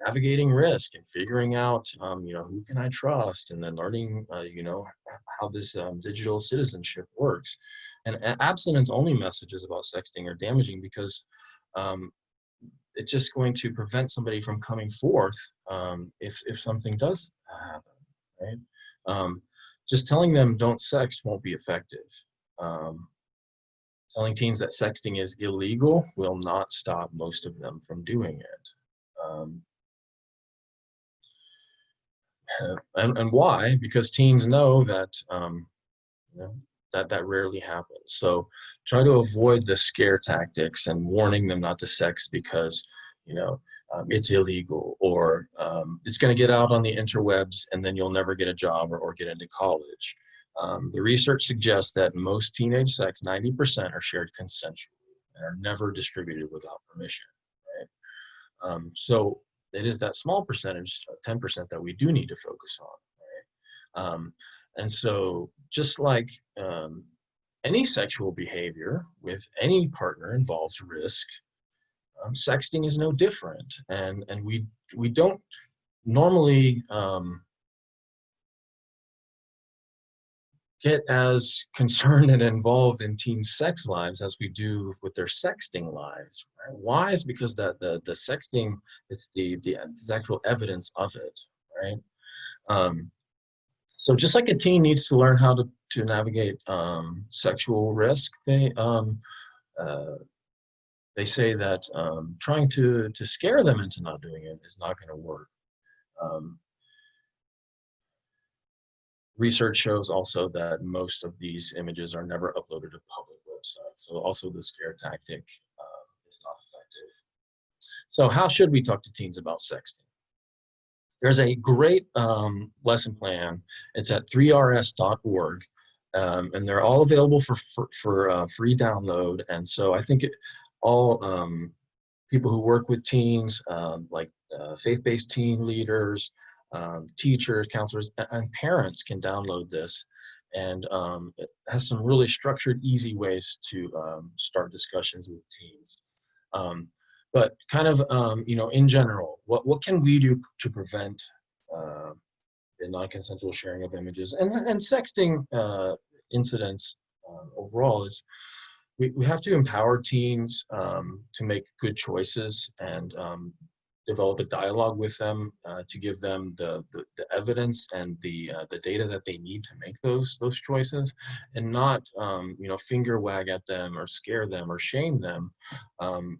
navigating risk and figuring out who can I trust, and then learning how this digital citizenship works. And abstinence only messages about sexting are damaging because it's just going to prevent somebody from coming forth if something does happen, right? Just telling them don't sext won't be effective. Telling teens that sexting is illegal will not stop most of them from doing it. And why? Because teens know that that rarely happens. So try to avoid the scare tactics and warning them not to sext because it's illegal, or it's going to get out on the interwebs and then you'll never get a job or get into college. The research suggests that most teenage sex, 90%, are shared consensually and are never distributed without permission. Right? So it is that small percentage, 10%, that we do need to focus on. Right? And so just like any sexual behavior with any partner involves risk, sexting is no different. And we don't normally get as concerned and involved in teen sex lives as we do with their sexting lives. Right? Why? Is because the sexting, it's the actual evidence of it, right? So just like a teen needs to learn how to navigate sexual risk, they say that trying to scare them into not doing it is not going to work. Research shows also that most of these images are never uploaded to public websites. So also the scare tactic is not effective. So how should we talk to teens about sexting? There's a great lesson plan. It's at 3rs.org, and they're all available for free download. And so I think all people who work with teens, like faith-based teen leaders, teachers, counselors, and parents can download this. And it has some really structured, easy ways to start discussions with teens. But kind of, in general, what can we do to prevent the non-consensual sharing of images and sexting incidents overall? Is we have to empower teens to make good choices and develop a dialogue with them to give them the evidence and the data that they need to make those choices, and not finger wag at them or scare them or shame them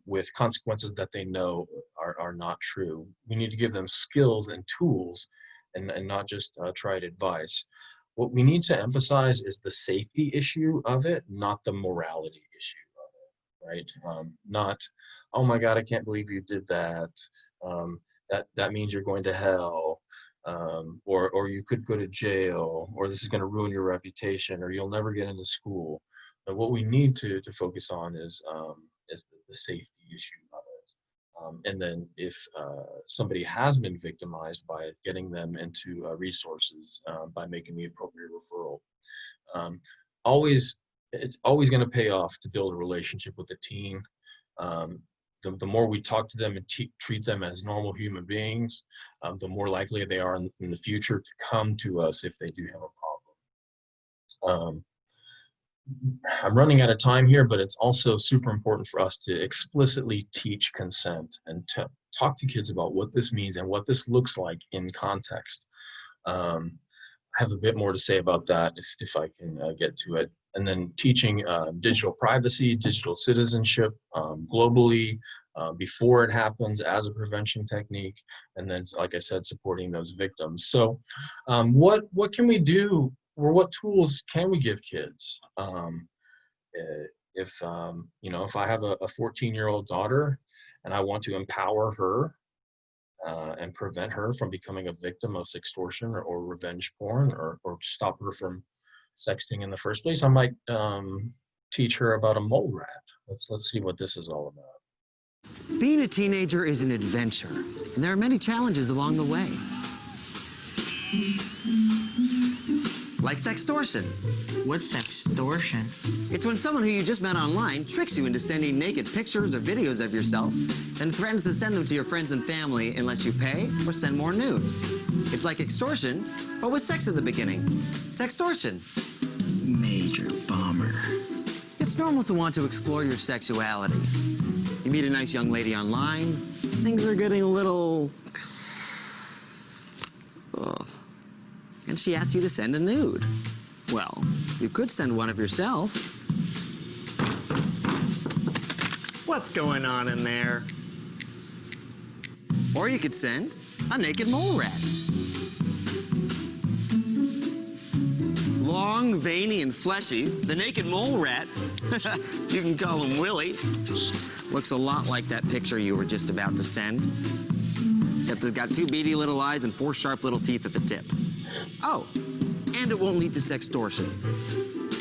with consequences that they know are not true. We need to give them skills and tools and not just tried advice. What we need to emphasize is the safety issue of it, not the morality issue of it, right? Not, oh my God, I can't believe you did that. That means you're going to hell, or you could go to jail, or this is going to ruin your reputation, or you'll never get into school. But what we need to focus on is the safety issue of it. And then if somebody has been victimized, by getting them into resources, by making the appropriate referral. It's always going to pay off to build a relationship with the teen. The more we talk to them and treat them as normal human beings, the more likely they are in the future to come to us if they do have a problem. I'm running out of time here, but it's also super important for us to explicitly teach consent and to talk to kids about what this means and what this looks like in context. have a bit more to say about that if I can get to it. And then teaching digital privacy, digital citizenship globally before it happens as a prevention technique. And then, like I said, supporting those victims. So what can we do, or what tools can we give kids? If you know, if I have a 14-year-old daughter and I want to empower her and prevent her from becoming a victim of sextortion or revenge porn, or stop her from sexting in the first place, I might teach her about a mole rat. Let's see what this is all about. Being a teenager is an adventure, and there are many challenges along the way. Like sextortion. What's sextortion? It's when someone who you just met online tricks you into sending naked pictures or videos of yourself and threatens to send them to your friends and family unless you pay or send more nudes. It's like extortion, but with sex at the beginning. Sextortion. Major bummer. It's normal to want to explore your sexuality. You meet a nice young lady online, things are getting a little... Ugh. And she asks you to send a nude. Well, you could send one of yourself. What's going on in there? Or you could send a naked mole rat. Long, veiny, and fleshy, the naked mole rat, you can call him Willie, looks a lot like that picture you were just about to send, except it's got 2 beady little eyes and 4 sharp little teeth at the tip. Oh, and it won't lead to sextortion.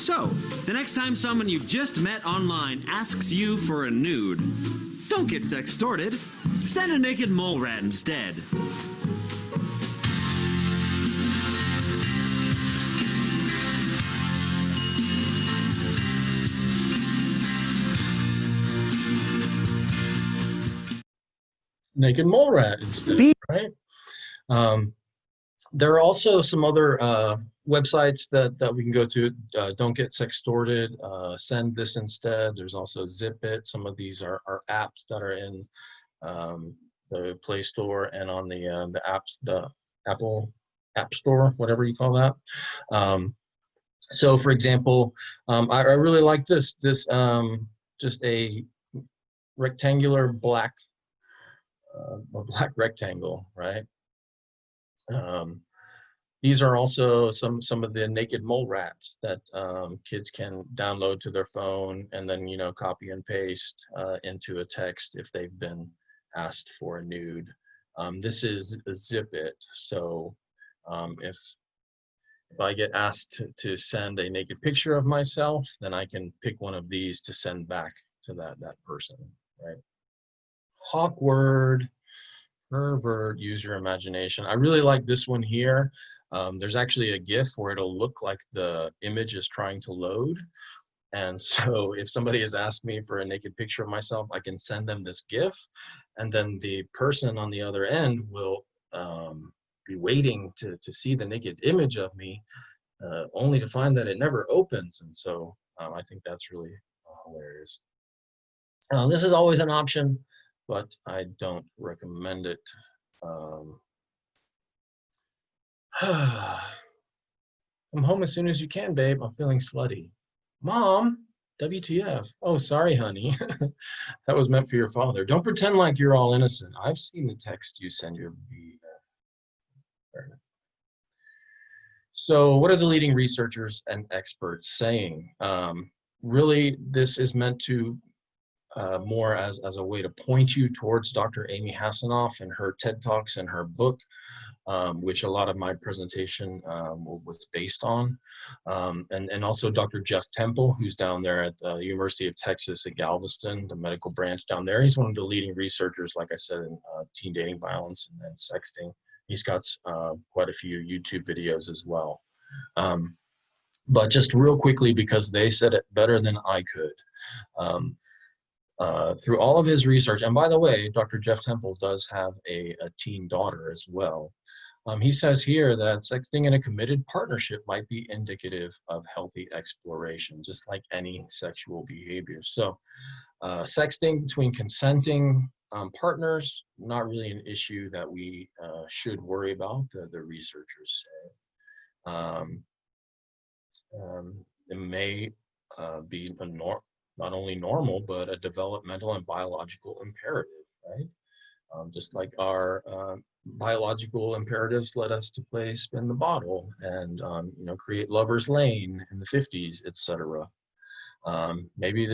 So, the next time someone you just met online asks you for a nude, don't get sextorted. Send a naked mole rat instead. Naked mole rat instead, right? There are also some other websites that we can go to. Don't get sextorted, send this instead. There's also Zip It. Some of these are apps that are in the Play Store and on the Apple App Store, whatever you call that. So for example, I really like this just a rectangular black rectangle, right? These are also some of the naked mole rats that kids can download to their phone and then, you know, copy and paste into a text if they've been asked for a nude. This is a Zip It. So if I get asked to send a naked picture of myself, then I can pick one of these to send back to that person, right? Awkward, pervert, use your imagination. I really like this one here. There's actually a GIF where it'll look like the image is trying to load. And so if somebody has asked me for a naked picture of myself, I can send them this GIF, and then the person on the other end will be waiting to see the naked image of me, only to find that it never opens. And so I think that's really hilarious. This is always an option, but I don't recommend it. Come home as soon as you can, babe. I'm feeling slutty. Mom, WTF? Oh, sorry, honey. That was meant for your father. Don't pretend like you're all innocent. I've seen the text you send your BF. So what are the leading researchers and experts saying? Really, this is meant to more as a way to point you towards Dr. Amy Hasanoff and her TED Talks and her book, which a lot of my presentation was based on. And also Dr. Jeff Temple, who's down there at the University of Texas at Galveston, the medical branch down there. He's one of the leading researchers, like I said, in teen dating violence and sexting. He's got quite a few YouTube videos as well. But just real quickly, because they said it better than I could. Through all of his research, and by the way, Dr. Jeff Temple does have a teen daughter as well. He says here that sexting in a committed partnership might be indicative of healthy exploration, just like any sexual behavior. So sexting between consenting partners, not really an issue that we should worry about, the researchers say. Um, it may be not only normal, but a developmental and biological imperative, right? Just like our biological imperatives led us to play spin the bottle and create lovers lane in the 50s, etc. Maybe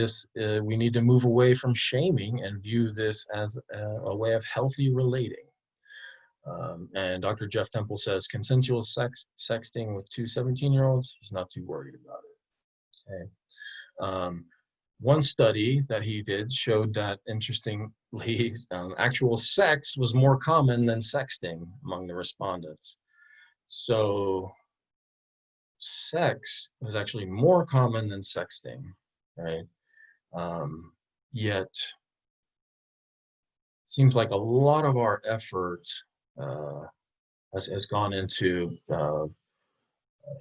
we need to move away from shaming and view this as a way of healthy relating. And Dr. Jeff Temple says consensual sexting with two 17-year-olds, he's not too worried about it. Okay. One study that he did showed that, interestingly, actual sex was more common than sexting among the respondents. So sex was actually more common than sexting, right? Yet, it seems like a lot of our effort has gone into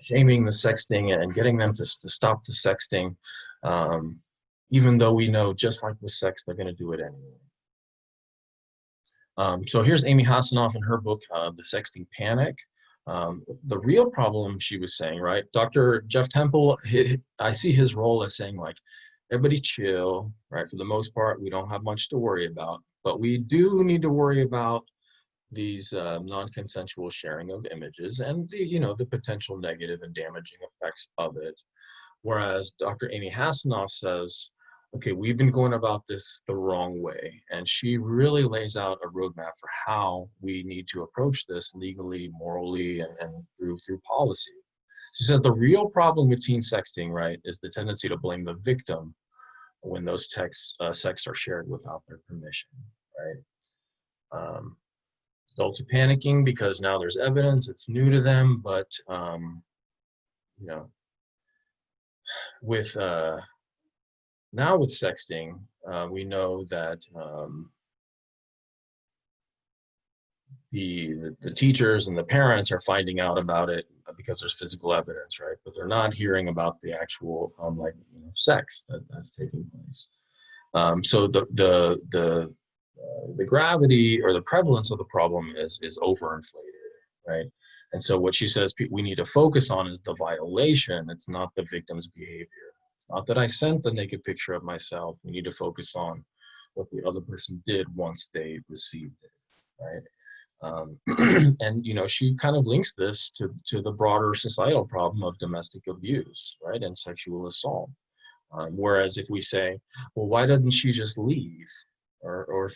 shaming the sexting and getting them to stop the sexting, even though we know, just like with sex, they're going to do it anyway. So here's Amy Hasanoff in her book, The Sexting Panic. The real problem, she was saying, right? Dr. Jeff Temple, I see his role as saying, like, everybody chill, right? For the most part, we don't have much to worry about, but we do need to worry about these non-consensual sharing of images and the potential negative and damaging effects of it. Whereas Dr. Amy Hasanoff says, okay, we've been going about this the wrong way. And she really lays out a roadmap for how we need to approach this legally, morally, and through policy. She said the real problem with teen sexting, right, is the tendency to blame the victim when those texts are shared without their permission, right? Adults are panicking because now there's evidence, it's new to them, but with now with sexting, we know that the teachers and the parents are finding out about it because there's physical evidence, right? But they're not hearing about the actual sex that's taking place. So the gravity or the prevalence of the problem is overinflated, right? And so what she says we need to focus on is the violation. It's not the victim's behavior. It's not that I sent the naked picture of myself. We need to focus on what the other person did once they received it, right? And she kind of links this to the broader societal problem of domestic abuse, right, and sexual assault. Whereas if we say, well, why doesn't she just leave? Or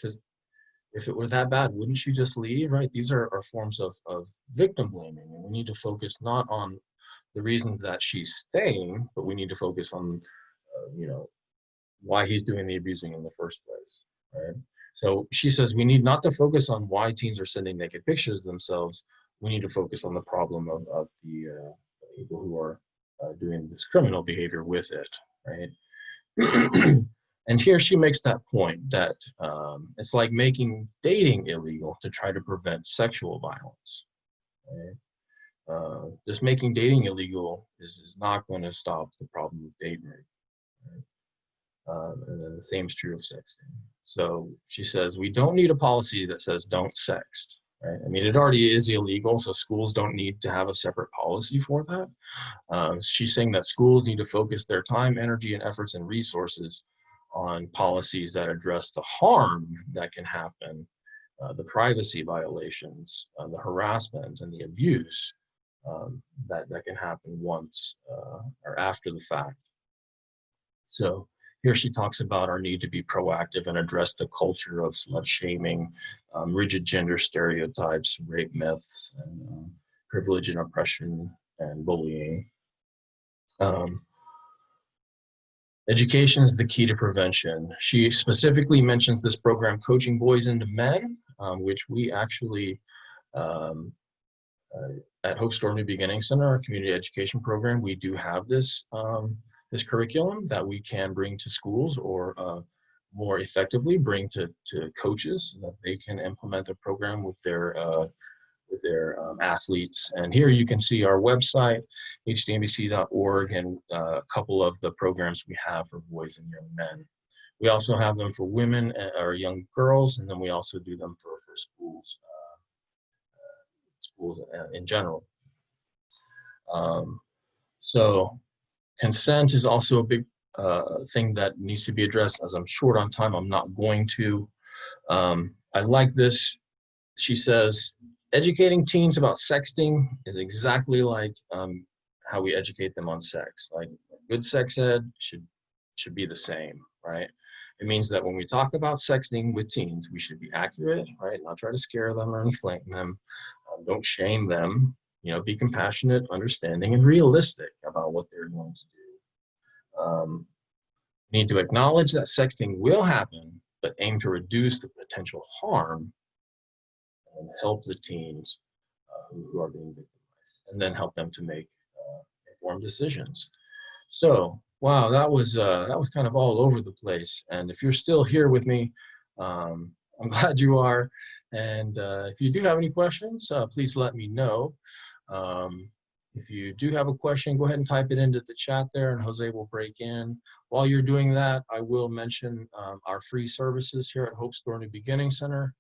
if it were that bad, wouldn't she just leave, right? These are forms of victim blaming, and we need to focus not on the reason that she's staying, but we need to focus on, why he's doing the abusing in the first place, right? So she says we need not to focus on why teens are sending naked pictures of themselves. We need to focus on the problem of the people who are doing this criminal behavior with it, right? And here she makes that point that it's like making dating illegal to try to prevent sexual violence. Right? Just making dating illegal is not going to stop the problem of date rape. Right? And then the same is true of sexting. So she says we don't need a policy that says don't sext. Right? I mean, it already is illegal, so schools don't need to have a separate policy for that. She's saying that schools need to focus their time, energy, and efforts and resources on policies that address the harm that can happen, the privacy violations, the harassment, and the abuse that can happen once or after the fact. So here she talks about our need to be proactive and address the culture of slut shaming, rigid gender stereotypes, rape myths, and privilege and oppression and bullying. Education is the key to prevention. She specifically mentions this program, Coaching Boys into Men, which we actually, at Hope Store New Beginning Center, our community education program, we do have this, this curriculum that we can bring to schools or more effectively bring to coaches so that they can implement the program with their athletes. And here you can see our website, hdmbc.org, and a couple of the programs we have for boys and young men. We also have them for women or young girls, and then we also do them for schools, schools in general. So consent is also a big thing that needs to be addressed. As I'm short on time, I'm not going to. I like this. She says, educating teens about sexting is exactly like how we educate them on sex. Like good sex ed should be the same, right? It means that when we talk about sexting with teens, we should be accurate, right? Not try to scare them or inflame them. Don't shame them. You know, be compassionate, understanding, and realistic about what they're going to do. Need to acknowledge that sexting will happen, but aim to reduce the potential harm and help the teens who are being victimized, and then help them to make informed decisions. So, wow, that was kind of all over the place. And if you're still here with me, I'm glad you are. And if you do have any questions, please let me know. If you do have a question, go ahead and type it into the chat there, and Jose will break in. While you're doing that, I will mention our free services here at Hope Store New Beginning Center.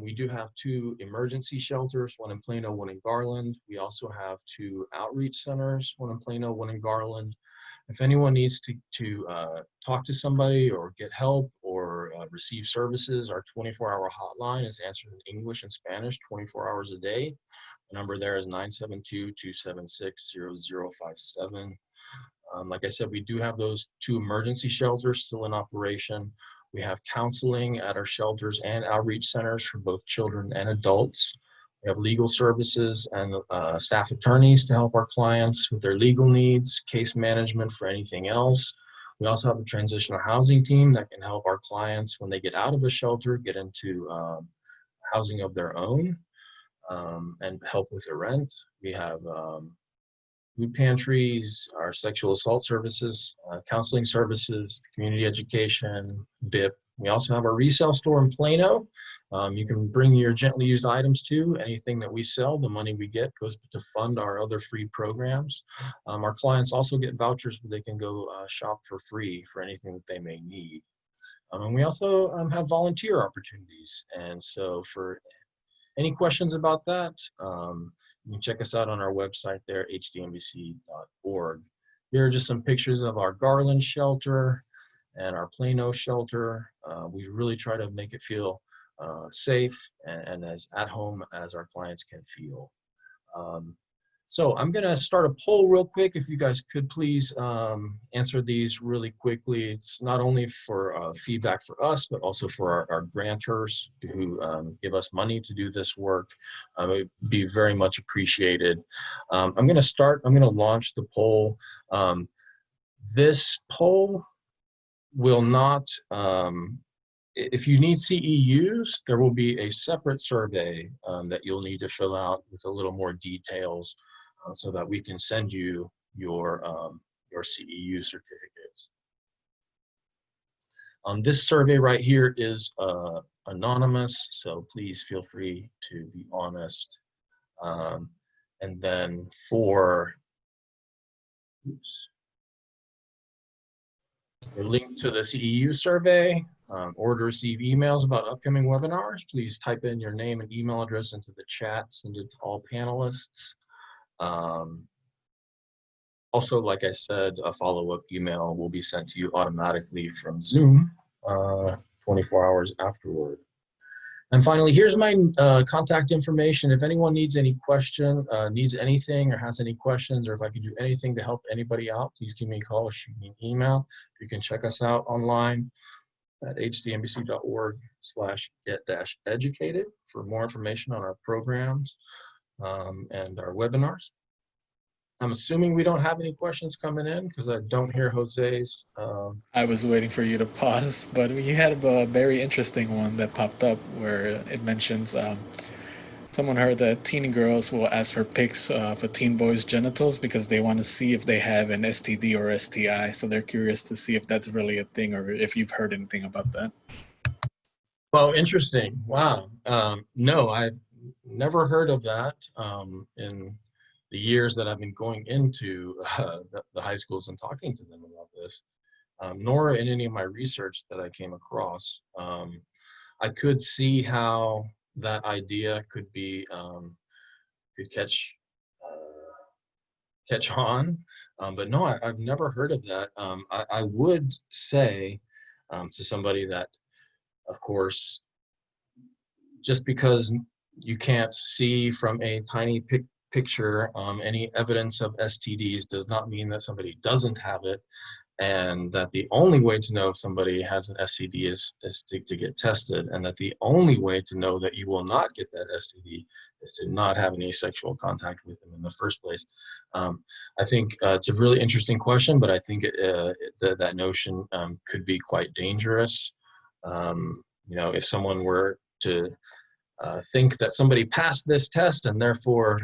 We do have 2 emergency shelters, one in Plano, one in Garland. We also have 2 outreach centers, one in Plano, one in Garland. If anyone needs to talk to somebody or get help or receive services, our 24-hour hotline is answered in English and Spanish 24 hours a day. The number there is 972-276-0057. Like I said, we do have those 2 emergency shelters still in operation. We have counseling at our shelters and outreach centers for both children and adults. We have legal services and staff attorneys to help our clients with their legal needs, case management for anything else. We also have a transitional housing team that can help our clients when they get out of the shelter, get into housing of their own and help with their rent. We have food pantries, our sexual assault services, counseling services, community education, BIP. We also have our resale store in Plano. You can bring your gently used items too. Anything that we sell, the money we get goes to fund our other free programs. Our clients also get vouchers where they can go shop for free for anything that they may need. And we also have volunteer opportunities. And so for any questions about that, you can check us out on our website there, hdmbc.org. Here are just some pictures of our Garland shelter and our Plano shelter. We really try to make it feel safe and as at home as our clients can feel. So I'm gonna start a poll real quick. If you guys could please answer these really quickly. It's not only for feedback for us, but also for our grantors who give us money to do this work. It would be very much appreciated. I'm gonna launch the poll. This poll will not, if you need CEUs, there will be a separate survey that you'll need to fill out with a little more details so that we can send you your CEU certificates. This survey right here is anonymous, so please feel free to be honest. And then for, the link to the CEU survey, or to receive emails about upcoming webinars, please type in your name and email address into the chat, send it to all panelists. Also, like I said, a follow-up email will be sent to you automatically from Zoom 24 hours afterward. And finally, here's my contact information. If anyone needs any question, needs anything or has any questions, or if I can do anything to help anybody out, please give me a call or shoot me an email. You can check us out online at hdmbc.org/get-educated for more information on our programs and our webinars. I'm assuming we don't have any questions coming in because I don't hear Jose's. I was waiting for you to pause, but we had a very interesting one that popped up where it mentions someone heard that teen girls will ask for pics for teen boys' genitals because they want to see if they have an STD or STI. So they're curious to see if that's really a thing or if you've heard anything about that. Well, interesting. Wow. No, I've never heard of that in the years that I've been going into the high schools and talking to them about this, nor in any of my research that I came across. I could see how that idea could be, could catch catch on. But no, I've never heard of that. I would say to somebody that, of course, just because you can't see from a tiny picture any evidence of STDs does not mean that somebody doesn't have it, and that the only way to know if somebody has an STD is to get tested, and that the only way to know that you will not get that STD is to not have any sexual contact with them in the first place. I think it's a really interesting question, but I think that notion could be quite dangerous. If someone were to think that somebody passed this test and therefore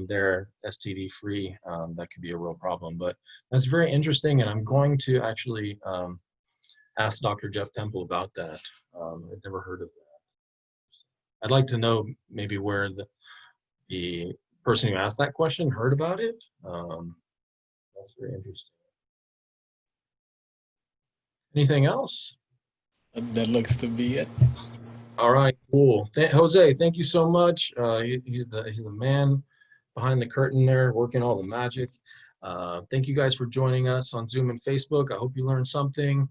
they're STD free, that could be a real problem. But that's very interesting, and I'm going to actually ask Dr. Jeff Temple about that. I've never heard of that. I'd like to know maybe where the person who asked that question heard about it. That's very interesting. Anything else? That looks to be it. All right, cool. Jose, thank you so much. He's the man behind the curtain there, working all the magic. Thank you guys for joining us on Zoom and Facebook. I hope you learned something.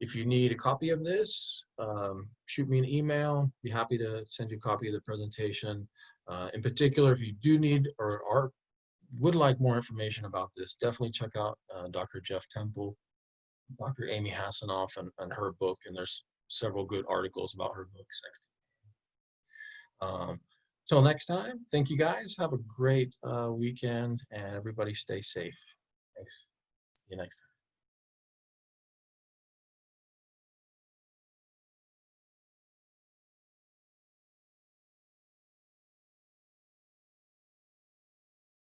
If you need a copy of this, shoot me an email. Be happy to send you a copy of the presentation. In particular, if you do need or would like more information about this, definitely check out Dr. Jeff Temple, Dr. Amy Hassanoff, and her book, and there's several good articles about her book, Sexting. Till next time, thank you guys. Have a great weekend, and everybody stay safe. Thanks. See you next time.